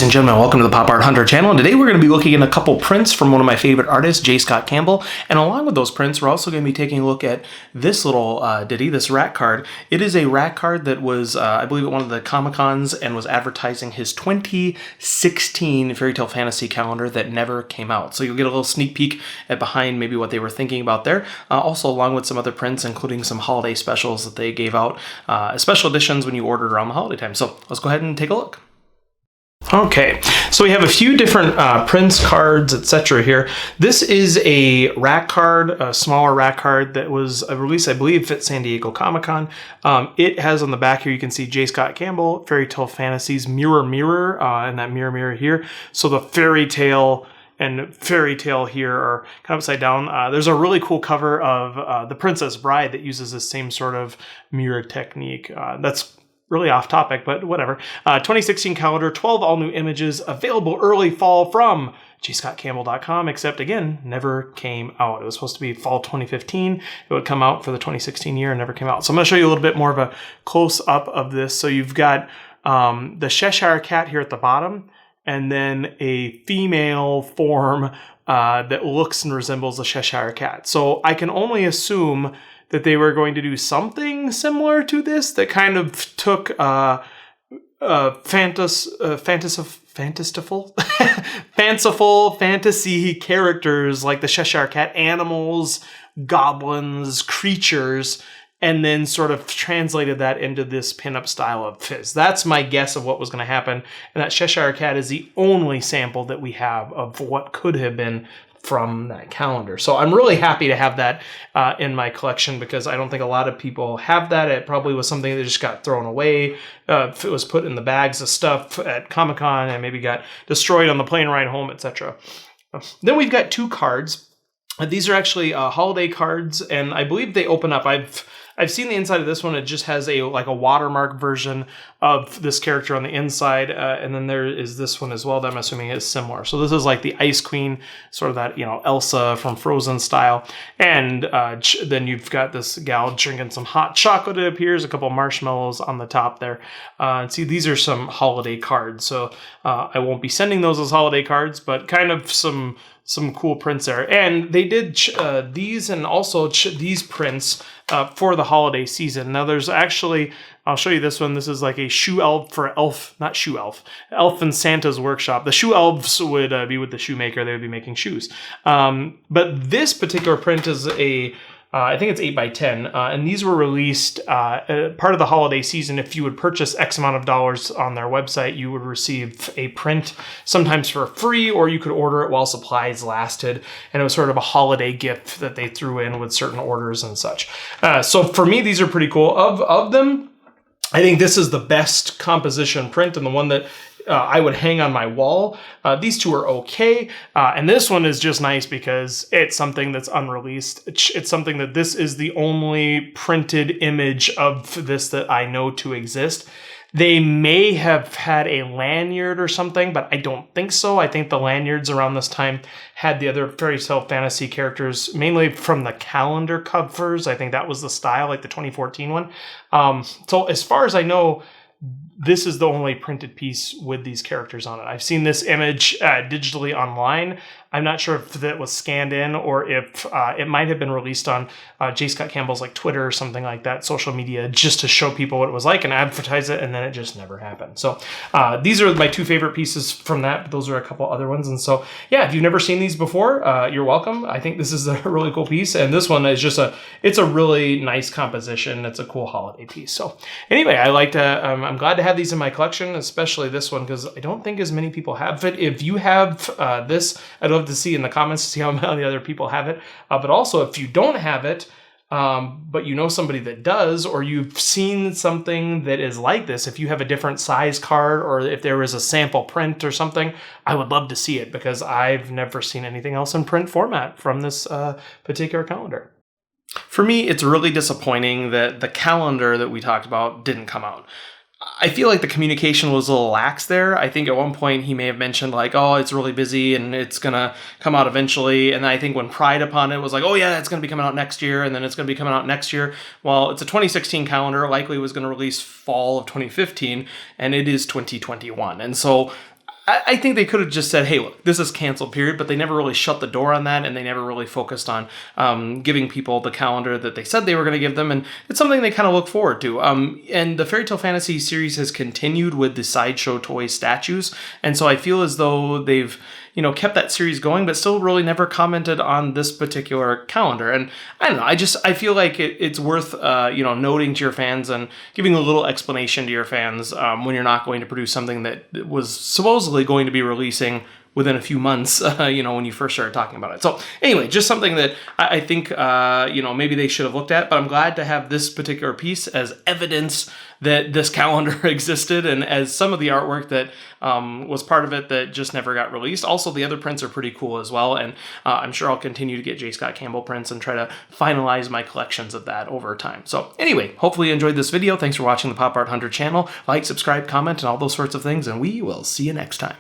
Ladies and gentlemen, welcome to the Pop Art Hunter channel, and today we're going to be looking at a couple prints from one of my favorite artists, J Scott Campbell, and along with those prints, we're also going to be taking a look at this little ditty, this rat card. It is a rat card that was, I believe, at one of the Comic-Cons and was advertising his 2016 Fairytale Fantasy calendar that never came out. So you'll get a little sneak peek at behind maybe what they were thinking about there. Also, along with some other prints, including some holiday specials that they gave out, special editions when you ordered around the holiday time. So let's go ahead and take a look. Okay, so we have a few different prints, cards, etc. here. This is a rack card, a smaller rack card that was released, I believe, at San Diego Comic-Con. It has on the back here, you can see J Scott Campbell, Fairytale Fantasies, Mirror Mirror, and that mirror here. So the Fairytale and Fairytale here are kind of upside down. There's a really cool cover of The Princess Bride that uses the same sort of mirror technique. That's really off topic, but whatever. 2016 calendar, 12 all new images, available early fall from jscottcampbell.com, except again, never came out. It was supposed to be fall 2015. It would come out for the 2016 year and never came out. So I'm going to show you a little bit more of a close up of this. So you've got the Cheshire Cat here at the bottom, and then a female form that looks and resembles a Cheshire Cat. So I can only assume that they were going to do something similar to this that kind of took fanciful fantasy characters like the Cheshire Cat, animals, goblins, creatures, and then sort of translated that into this pinup style of fizz. That's my guess of what was going to happen. And that Cheshire Cat is the only sample that we have of what could have been from that calendar. So I'm really happy to have that in my collection because I don't think a lot of people have that. It probably was something that just got thrown away. It was put in the bags of stuff at Comic-Con and maybe got destroyed on the plane ride home, etc. Then we've got two cards. These are actually holiday cards, and I believe they open up. I've seen the inside of this one. It just has a watermark version of this character on the inside, and then there is this one as well that I'm assuming is similar. So this is like the Ice Queen, sort of that Elsa from Frozen style, and then you've got this gal drinking some hot chocolate. It appears a couple marshmallows on the top there. And see, these are some holiday cards. So I won't be sending those as holiday cards, but kind of some cool prints there. And they did these and also these prints for the holiday season. Now there's actually, I'll show you this one. This is like a shoe elf for Elf and Santa's Workshop. The shoe elves would be with the shoemaker. They would be making shoes. But this particular print is I think it's 8x10, and these were released part of the holiday season. If you would purchase X amount of dollars on their website, you would receive a print, sometimes for free, or you could order it while supplies lasted, and it was sort of a holiday gift that they threw in with certain orders and such. So for me, these are pretty cool. Of them, I think this is the best composition print and the one that I would hang on my wall. These two are okay. And this one is just nice because it's something that's unreleased. It's something that this is the only printed image of this that I know to exist. They may have had a lanyard or something, but I don't think so. I think the lanyards around this time had the other Fairytale Fantasy characters, mainly from the calendar covers. I think that was the style, like the 2014 one. So as far as I know, this is the only printed piece with these characters on it. I've seen this image digitally online. I'm not sure if that was scanned in or if it might have been released on J Scott Campbell's like Twitter or something like that, social media, just to show people what it was like and advertise it, and then it just never happened. So these are my two favorite pieces from that. Those are a couple other ones. And so, yeah, if you've never seen these before, you're welcome. I think this is a really cool piece. And this one is just it's a really nice composition. It's a cool holiday piece. So anyway, I'm glad to have these in my collection, especially this one, because I don't think as many people have it. If you have this, I'd love to see in the comments to see how many other people have it. But also, if you don't have it, but you know somebody that does, or you've seen something that is like this, if you have a different size card, or if there is a sample print or something, I would love to see it because I've never seen anything else in print format from this particular calendar. For me, it's really disappointing that the calendar that we talked about didn't come out. I feel like the communication was a little lax there. I think at one point he may have mentioned like, oh, it's really busy and it's going to come out eventually. And I think when pried upon it was like, oh yeah, it's going to be coming out next year. And then it's going to be coming out next year. Well, it's a 2016 calendar, likely was going to release fall of 2015, and it is 2021. And so I think they could have just said, hey, look, this is canceled, period, but they never really shut the door on that, and they never really focused on giving people the calendar that they said they were going to give them, and it's something they kind of look forward to. And the Fairytale Fantasy series has continued with the Sideshow toy statues, and so I feel as though they've kept that series going, but still really never commented on this particular calendar. And I don't know, I feel like it's worth, noting to your fans and giving a little explanation to your fans when you're not going to produce something that was supposedly going to be releasing within a few months, when you first started talking about it. So anyway, just something that I think, maybe they should have looked at, but I'm glad to have this particular piece as evidence that this calendar existed, and as some of the artwork that was part of it that just never got released. Also, the other prints are pretty cool as well, and I'm sure I'll continue to get J Scott Campbell prints and try to finalize my collections of that over time. So anyway, hopefully you enjoyed this video. Thanks for watching the Pop Art Hunter channel. Like, subscribe, comment, and all those sorts of things, and we will see you next time.